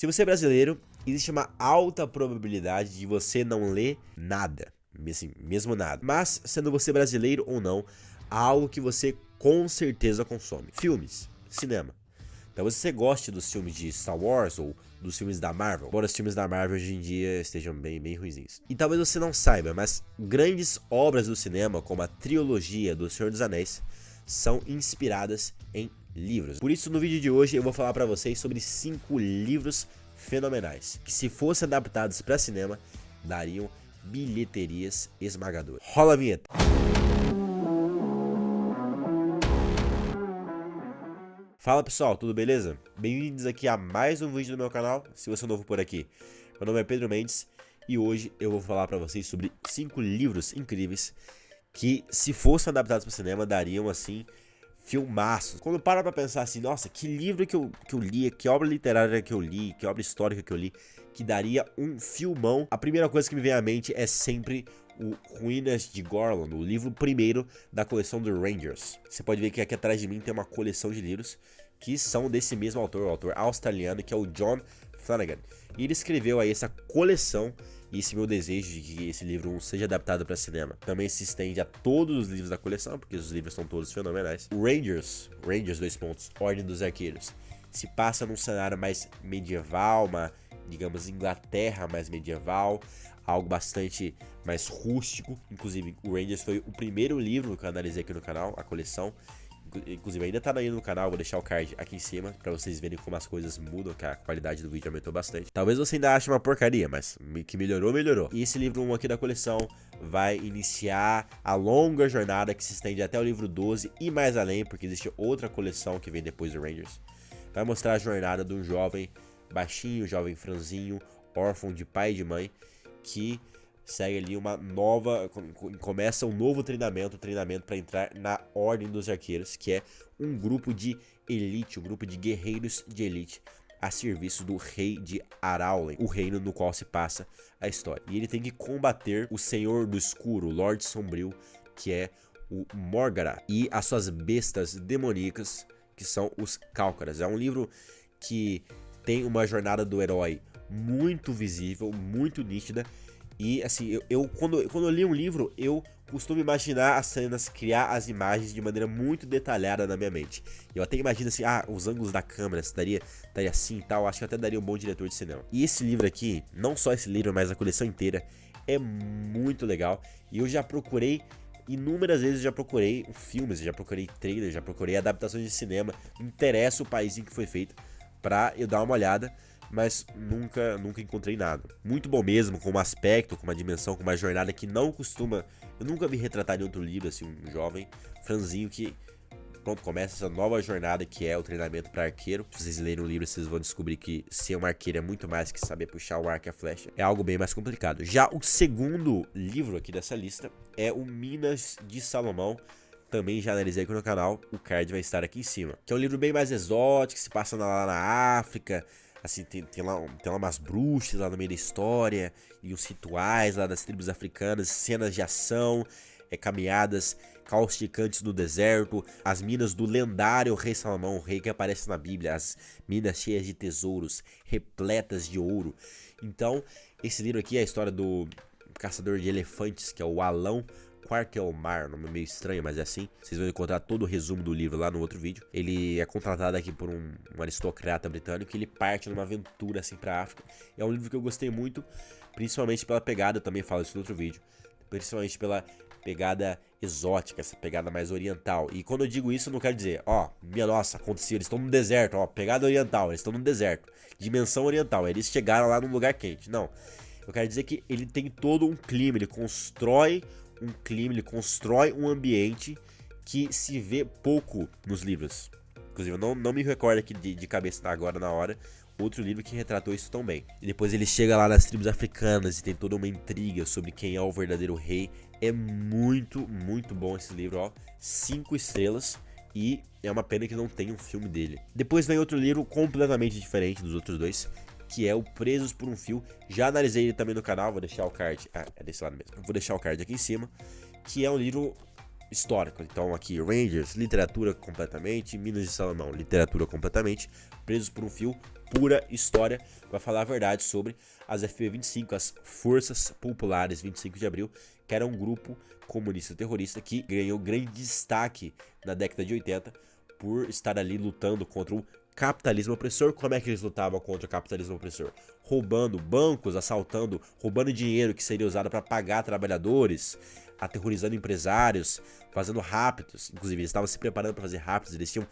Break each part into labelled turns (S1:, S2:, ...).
S1: Se você é brasileiro, existe uma alta probabilidade de você não ler nada, assim, mesmo nada. Mas, sendo você brasileiro ou não, há algo que você com certeza consome: filmes, cinema. Talvez você goste dos filmes de Star Wars ou dos filmes da Marvel, embora os filmes da Marvel hoje em dia estejam bem ruinzinhos. E talvez você não saiba, mas grandes obras do cinema, como a trilogia do Senhor dos Anéis, são inspiradas em livros. Por isso, no vídeo de hoje, eu vou falar pra vocês sobre 5 livros fenomenais, que se fossem adaptados para cinema, dariam bilheterias esmagadoras. Rola a vinheta! Fala pessoal, tudo beleza? Bem-vindos aqui a mais um vídeo do meu canal, se você é novo por aqui. Meu nome é Pedro Mendes e hoje eu vou falar pra vocês sobre 5 livros incríveis que, se fossem adaptados para cinema, dariam assim filmaços. Quando para pra pensar assim, nossa, que livro que eu li, que obra literária que eu li, que obra histórica que eu li, que daria um filmão, a primeira coisa que me vem à mente é sempre o Ruínas de Gorlon, o livro primeiro da coleção do Rangers. Você pode ver que aqui atrás de mim tem uma coleção de livros que são desse mesmo autor, o autor australiano, que é o John Flanagan. E ele escreveu aí essa coleção, e esse meu desejo de que esse livro seja adaptado para cinema também se estende a todos os livros da coleção, porque os livros são todos fenomenais. O Rangers 2 pontos, Ordem dos Arqueiros, se passa num cenário mais medieval, uma, digamos, Inglaterra mais medieval, algo bastante mais rústico. Inclusive, o Rangers foi o primeiro livro que eu analisei aqui no canal, a coleção. Inclusive, ainda tá aí no canal, vou deixar o card aqui em cima pra vocês verem como as coisas mudam, que a qualidade do vídeo aumentou bastante. Talvez você ainda ache uma porcaria, mas que melhorou. E esse livro 1 aqui da coleção vai iniciar a longa jornada que se estende até o livro 12 e mais além, porque existe outra coleção que vem depois do Rangers. Vai mostrar a jornada de um jovem baixinho, jovem franzinho, órfão de pai e de mãe, que segue ali uma nova, começa um novo treinamento para entrar na Ordem dos Arqueiros, que é um grupo de elite, um grupo de guerreiros de elite a serviço do rei de Araulen, o reino no qual se passa a história. E ele tem que combater o Senhor do Escuro, o Lorde Sombrio, que é o Morgarath, e as suas bestas demoníacas, que são os Cálcaras. É um livro que tem uma jornada do herói muito visível, muito nítida. E assim, quando eu li um livro, eu costumo imaginar as cenas, criar as imagens de maneira muito detalhada na minha mente. Eu até imagino assim, os ângulos da câmera, se daria assim e tal, acho que até daria um bom diretor de cinema. E esse livro aqui, não só esse livro, mas a coleção inteira, é muito legal. E eu já procurei, inúmeras vezes já procurei filmes, já procurei trailers, já procurei adaptações de cinema, não interessa o país em que foi feito, pra eu dar uma olhada. Mas nunca encontrei nada. Muito bom mesmo, com um aspecto, com uma dimensão, com uma jornada que não costuma... Eu nunca vi retratado em outro livro, assim, um jovem franzinho que, pronto, começa essa nova jornada que é o treinamento para arqueiro. Se vocês lerem o livro, vocês vão descobrir que ser um arqueiro é muito mais que saber puxar o arco e a flecha. É algo bem mais complicado. Já o segundo livro aqui dessa lista é o Minas de Salomão. Também já analisei aqui no canal, o card vai estar aqui em cima. Que é um livro bem mais exótico, que se passa lá na África. Assim, tem lá umas bruxas lá no meio da história, e os rituais lá das tribos africanas, cenas de ação, caminhadas causticantes no deserto, as minas do lendário rei Salomão, o rei que aparece na Bíblia, as minas cheias de tesouros, repletas de ouro. Então, esse livro aqui é a história do caçador de elefantes, que é o Alão Quartelmar, nome meio estranho, mas é assim. Vocês vão encontrar todo o resumo do livro lá no outro vídeo. Ele é contratado aqui por um aristocrata britânico, e ele parte numa aventura assim pra África. É um livro que eu gostei muito, principalmente pela pegada, eu também falo isso no outro vídeo, principalmente pela pegada exótica, essa pegada mais oriental. E quando eu digo isso, eu não quero dizer, minha nossa, aconteceu, eles estão no deserto, pegada oriental, eles estão no deserto, dimensão oriental, eles chegaram lá num lugar quente. Não, eu quero dizer que ele tem todo um clima, ele constrói um clima, ele constrói um ambiente que se vê pouco nos livros. Inclusive, eu não me recordo aqui de cabeça agora na hora outro livro que retratou isso tão bem. E depois ele chega lá nas tribos africanas e tem toda uma intriga sobre quem é o verdadeiro rei. É muito bom esse livro, 5 estrelas. E é uma pena que não tem um filme dele. Depois vem outro livro completamente diferente dos outros dois, que é o Presos por um Fio. Já analisei ele também no canal, vou deixar o card, é desse lado mesmo. Vou deixar o card aqui em cima, que é um livro histórico. Então aqui, Rangers, literatura completamente, Minas de Salomão, literatura completamente, Presos por um Fio, pura história, vai falar a verdade sobre as FP25, as Forças Populares 25 de Abril, que era um grupo comunista terrorista que ganhou grande destaque na década de 80 por estar ali lutando contra o capitalismo opressor. Como é que eles lutavam contra o capitalismo opressor? Roubando bancos, assaltando, roubando dinheiro que seria usado para pagar trabalhadores, aterrorizando empresários, fazendo raptos. Inclusive, eles estavam se preparando para fazer raptos, eles tinham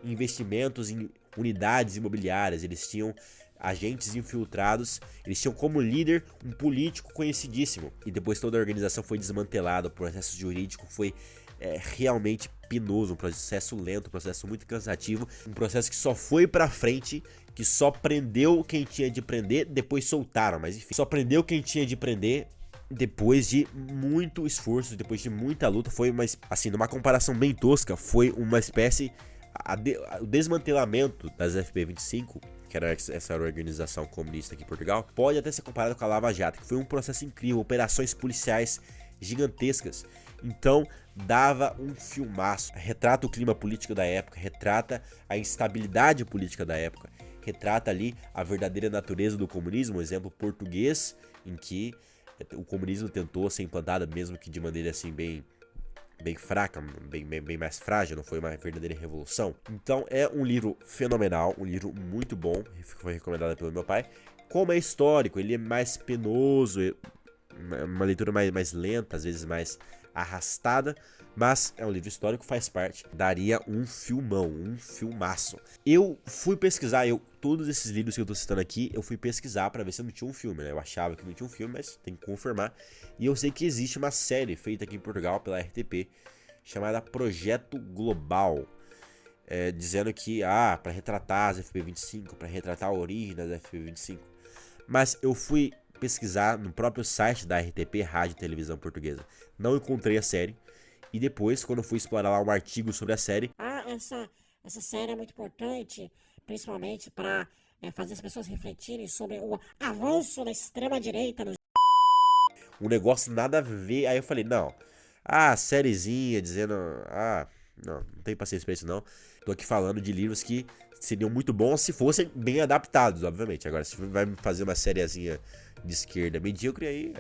S1: investimentos em unidades imobiliárias, eles tinham agentes infiltrados, eles tinham como líder um político conhecidíssimo. E depois toda a organização foi desmantelada, o processo jurídico foi realmente penoso, um processo lento, um processo muito cansativo, um processo que só foi pra frente, que só prendeu quem tinha de prender, depois soltaram, mas enfim, só prendeu quem tinha de prender depois de muito esforço, depois de muita luta. Foi uma, assim, numa comparação bem tosca, foi uma espécie, o desmantelamento das FP25, que era essa organização comunista aqui em Portugal, pode até ser comparado com a Lava Jato, que foi um processo incrível, operações policiais gigantescas. Então dava um filmaço, retrata o clima político da época, retrata a instabilidade política da época, retrata ali a verdadeira natureza do comunismo, um exemplo português em que o comunismo tentou ser implantado, mesmo que de maneira assim bem fraca, bem mais frágil, não foi uma verdadeira revolução. Então é um livro fenomenal, um livro muito bom, foi recomendado pelo meu pai. Como é histórico, ele é mais penoso, uma leitura mais lenta, às vezes mais arrastada, mas é um livro histórico, faz parte. Daria um filmão, um filmaço. Eu fui pesquisar, todos esses livros que eu tô citando aqui, eu fui pesquisar pra ver se não tinha um filme, né? Eu achava que não tinha um filme, mas tem que confirmar. E eu sei que existe uma série feita aqui em Portugal pela RTP, chamada Projeto Global, dizendo que, pra retratar as FP25, pra retratar a origem das FP25. Mas eu fui pesquisar no próprio site da RTP, Rádio e Televisão Portuguesa. Não encontrei a série. E depois, quando eu fui explorar lá um artigo sobre a série...
S2: essa série é muito importante, principalmente para fazer as pessoas refletirem sobre o avanço da extrema-direita no...
S1: Um negócio nada a ver. Aí eu falei, não. Sériezinha, dizendo... não tenho paciência pra isso não. Tô aqui falando de livros que seriam muito bons se fossem bem adaptados, obviamente. Agora, se vai fazer uma sériezinha de esquerda medíocre, aí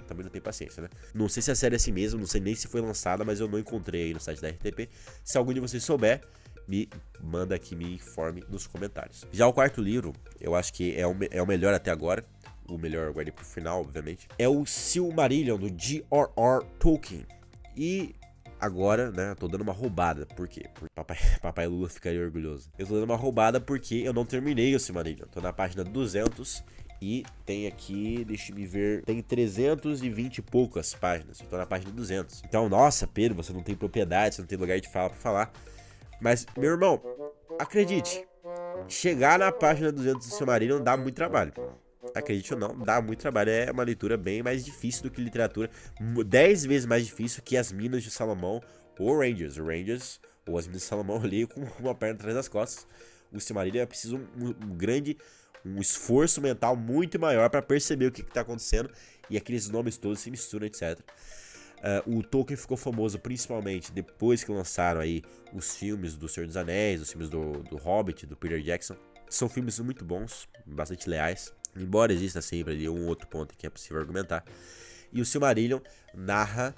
S1: também não tem paciência, né? Não sei se a série é assim mesmo, não sei nem se foi lançada, mas eu não encontrei aí no site da RTP. Se algum de vocês souber, me manda aqui, me informe nos comentários. Já o quarto livro, eu acho que é o melhor até agora. O melhor eu guardei pro final, obviamente. É o Silmarillion, do J.R.R. Tolkien. E agora, né, eu tô dando uma roubada. Por quê? Porque papai Lula ficaria orgulhoso. Eu tô dando uma roubada porque eu não terminei o Silmarillion. Tô na página 200 e tem aqui, deixa eu me ver, tem 320 e poucas páginas. Eu tô na página 200. Então, nossa, Pedro, você não tem propriedade, você não tem lugar de fala pra falar. Mas, meu irmão, acredite, chegar na página 200 do Silmarillion dá muito trabalho. Acredite ou não, dá muito trabalho. É uma leitura bem mais difícil do que literatura, 10 vezes mais difícil que as Minas de Salomão ou Rangers. O Rangers ou as Minas de Salomão ali com uma perna atrás das costas. O Silmarillion é preciso um esforço mental muito maior para perceber o que está acontecendo e aqueles nomes todos se misturam, etc. O Tolkien ficou famoso principalmente depois que lançaram aí os filmes do Senhor dos Anéis, os filmes do Hobbit, do Peter Jackson. São filmes muito bons, bastante leais, embora exista sempre ali um outro ponto que é possível argumentar. E o Silmarillion narra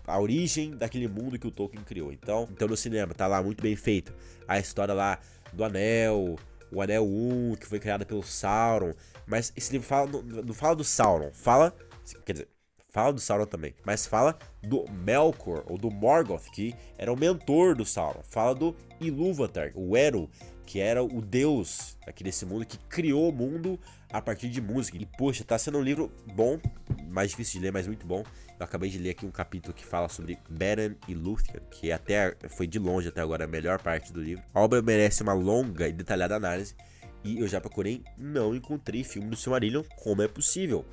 S1: a origem daquele mundo que o Tolkien criou. Então no cinema tá lá muito bem feito a história lá do Anel, o Anel 1, que foi criado pelo Sauron. Mas esse livro não fala do Sauron, fala do Sauron também, mas fala do Melkor, ou do Morgoth, que era o mentor do Sauron. Fala do Ilúvatar, o Eru, que era o deus aqui desse mundo, que criou o mundo a partir de música. E, poxa, tá sendo um livro bom, mais difícil de ler, mas muito bom. Eu acabei de ler aqui um capítulo que fala sobre Beren e Lúthien, que até foi de longe até agora a melhor parte do livro. A obra merece uma longa e detalhada análise, e eu já procurei, não encontrei filme do Silmarillion. Como é possível?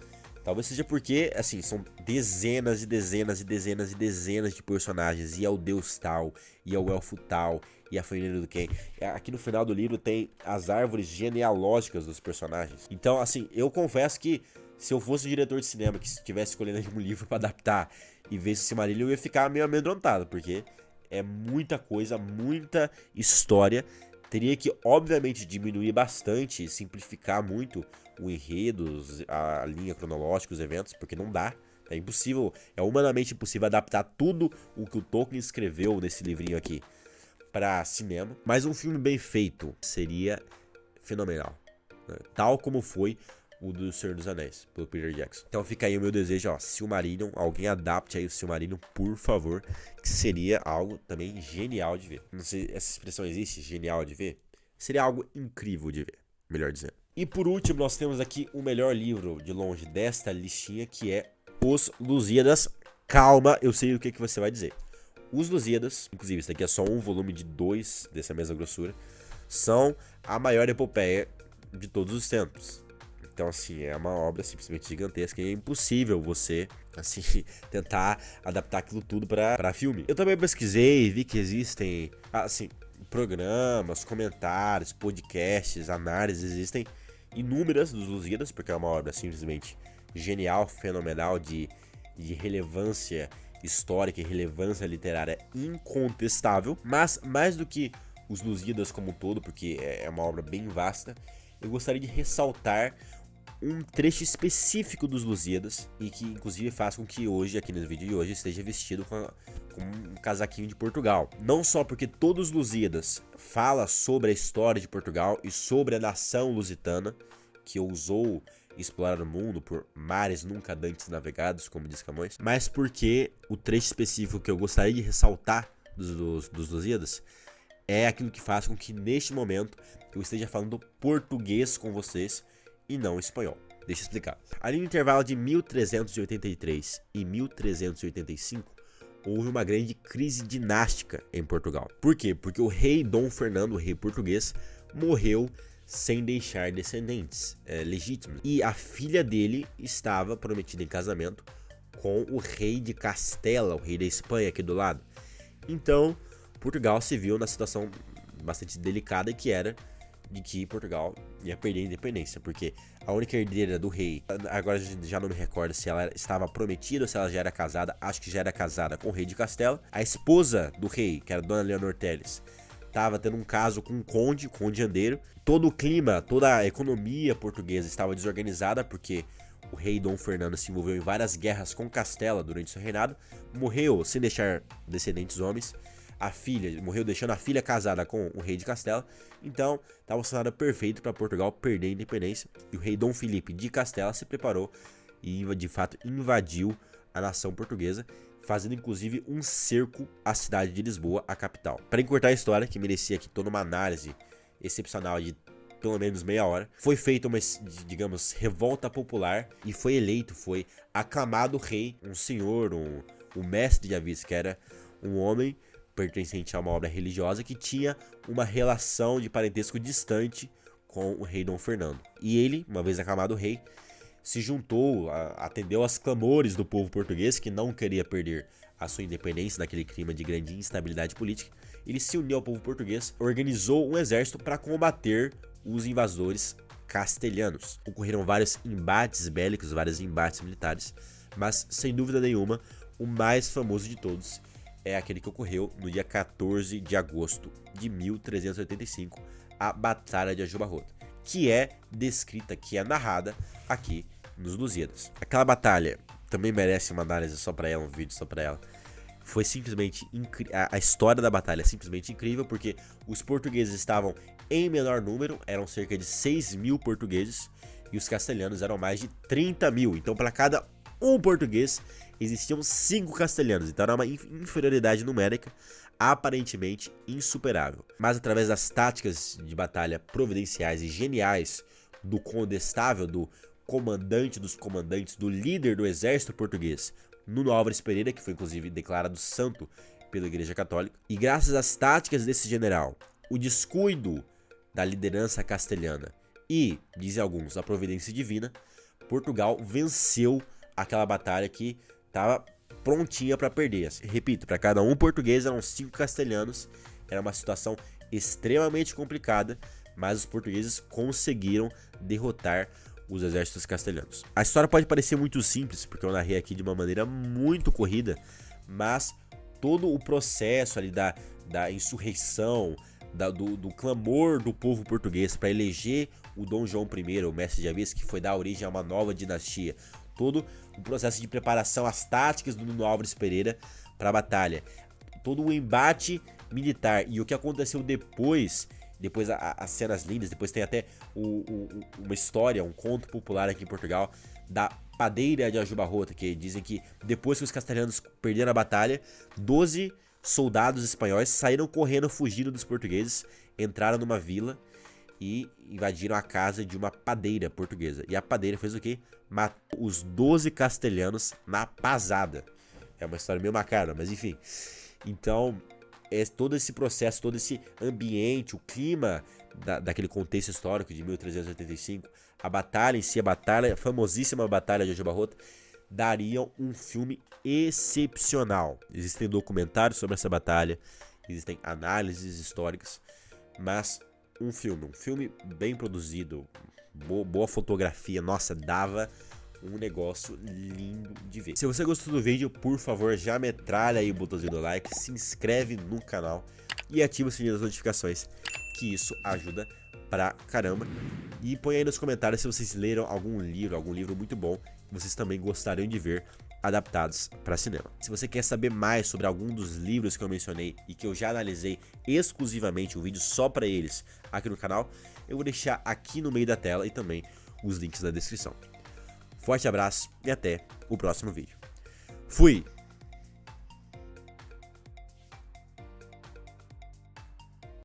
S1: Talvez seja porque, assim, são dezenas e dezenas e dezenas e dezenas de personagens. E é o deus tal, e é o elfo tal, e a família do quem. Aqui no final do livro tem as árvores genealógicas dos personagens. Então, assim, eu confesso que se eu fosse o diretor de cinema que estivesse escolhendo um livro pra adaptar e ver esse Silmarillion, eu ia ficar meio amedrontado, porque é muita coisa, muita história. Teria que, obviamente, diminuir bastante, simplificar muito o enredo, a linha cronológica, os eventos, porque não dá. É impossível, é humanamente impossível adaptar tudo o que o Tolkien escreveu nesse livrinho aqui para cinema. Mas um filme bem feito seria fenomenal, né? Tal como foi o do Senhor dos Anéis, pelo Peter Jackson. Então fica aí o meu desejo, ó, Silmarillion, alguém adapte aí o Silmarillion, por favor, que seria algo também genial de ver. Não sei, essa expressão existe? Genial de ver? Seria algo incrível de ver, melhor dizendo. E por último, nós temos aqui o melhor livro de longe desta listinha, que é Os Lusíadas. Calma, eu sei o que você vai dizer. Os Lusíadas, inclusive, isso daqui é só um volume de 2 dessa mesma grossura, são a maior epopeia de todos os tempos. Então, assim, é uma obra simplesmente gigantesca e é impossível você, assim, tentar adaptar aquilo tudo pra filme. Eu também pesquisei e vi que existem, assim, programas, comentários, podcasts, análises, existem inúmeras dos Lusíadas, porque é uma obra simplesmente genial, fenomenal, de relevância histórica e relevância literária incontestável. Mas, mais do que os Lusíadas como um todo, porque é uma obra bem vasta, eu gostaria de ressaltar um trecho específico dos Lusíadas, e que inclusive faz com que hoje, aqui no vídeo de hoje, esteja vestido com um casaquinho de Portugal. Não só porque todos os Lusíadas fala sobre a história de Portugal e sobre a nação lusitana, que ousou explorar o mundo por mares nunca dantes navegados, como diz Camões, mas porque o trecho específico que eu gostaria de ressaltar dos Lusíadas é aquilo que faz com que neste momento eu esteja falando português com vocês e não espanhol. Deixa eu explicar. Ali no intervalo de 1383 e 1385, houve uma grande crise dinástica em Portugal. Por quê? Porque o rei Dom Fernando, o rei português, morreu sem deixar descendentes legítimos. E a filha dele estava prometida em casamento com o rei de Castela, o rei da Espanha aqui do lado. Então, Portugal se viu na situação bastante delicada, que era de que Portugal ia perder a independência, porque a única herdeira do rei, agora já não me recordo se ela estava prometida ou se ela já era casada, acho que já era casada com o rei de Castela. A esposa do rei, que era Dona Leonor Teles, estava tendo um caso com um conde andeiro. Todo o clima, toda a economia portuguesa estava desorganizada, porque o rei Dom Fernando se envolveu em várias guerras com Castela durante seu reinado, morreu sem deixar descendentes homens. A filha morreu deixando a filha casada com o rei de Castela. Então estava o cenário perfeito para Portugal perder a independência, e o rei Dom Felipe de Castela se preparou e de fato invadiu a nação portuguesa, fazendo inclusive um cerco à cidade de Lisboa, a capital. Para encurtar a história, que merecia aqui toda uma análise excepcional de pelo menos meia hora, foi feita uma, digamos, revolta popular, e foi aclamado rei, um senhor, um mestre de aviso, que era um homem pertencente a uma obra religiosa que tinha uma relação de parentesco distante com o rei Dom Fernando. E ele, uma vez aclamado rei, se juntou, atendeu aos clamores do povo português, que não queria perder a sua independência naquele clima de grande instabilidade política. Ele se uniu ao povo português, organizou um exército para combater os invasores castelhanos. Ocorreram vários embates bélicos, vários embates militares, mas sem dúvida nenhuma, o mais famoso de todos é aquele que ocorreu no dia 14 de agosto de 1385, a Batalha de Ajubarrota, que é descrita, que é narrada aqui nos Lusíadas. Aquela batalha também merece uma análise só pra ela, um vídeo só pra ela. Foi simplesmente incrível. A história da batalha é simplesmente incrível, porque os portugueses estavam em menor número, eram cerca de 6.000 portugueses, e os castelhanos eram mais de 30.000. Então, para cada um português, existiam 5 castelhanos. Então, era uma inferioridade numérica aparentemente insuperável. Mas através das táticas de batalha providenciais e geniais do condestável, do comandante dos comandantes, do líder do exército português, Nuno Álvares Pereira, que foi inclusive declarado santo pela Igreja Católica, e graças às táticas desse general, o descuido da liderança castelhana e, dizem alguns, a providência divina, Portugal venceu aquela batalha que estava prontinha para perder. Repito, para cada um português eram 5 castelhanos. Era uma situação extremamente complicada, mas os portugueses conseguiram derrotar os exércitos castelhanos. A história pode parecer muito simples, porque eu narrei aqui de uma maneira muito corrida, mas todo o processo ali da insurreição, do clamor do povo português para eleger o Dom João I, o mestre de Avias, que foi dar origem a uma nova dinastia, todo o processo de preparação, as táticas do Nuno Álvares Pereira para a batalha, todo o embate militar e o que aconteceu depois as cenas lindas, depois tem até uma história, um conto popular aqui em Portugal da padeira de Aljubarrota, que dizem que depois que os castelhanos perderam a batalha, 12 soldados espanhóis saíram correndo, fugindo dos portugueses, entraram numa vila e invadiram a casa de uma padeira portuguesa. E a padeira fez o quê? Matou os 12 castelhanos na pasada. É uma história meio macabra, mas enfim. Então, todo esse processo, todo esse ambiente, o clima daquele contexto histórico de 1385, a batalha em si, a famosíssima Batalha de Aljubarrota, dariam um filme excepcional. Existem documentários sobre essa batalha, existem análises históricas, mas um filme bem produzido, boa fotografia, nossa, dava um negócio lindo de ver. Se você gostou do vídeo, por favor, já metralha aí o botãozinho do like, se inscreve no canal e ativa o sininho das notificações, que isso ajuda pra caramba. E põe aí nos comentários se vocês leram algum livro muito bom que vocês também gostariam de ver adaptados para cinema. Se você quer saber mais sobre algum dos livros que eu mencionei e que eu já analisei exclusivamente um vídeo só para eles aqui no canal, eu vou deixar aqui no meio da tela e também os links na descrição. Forte abraço e até o próximo vídeo. Fui!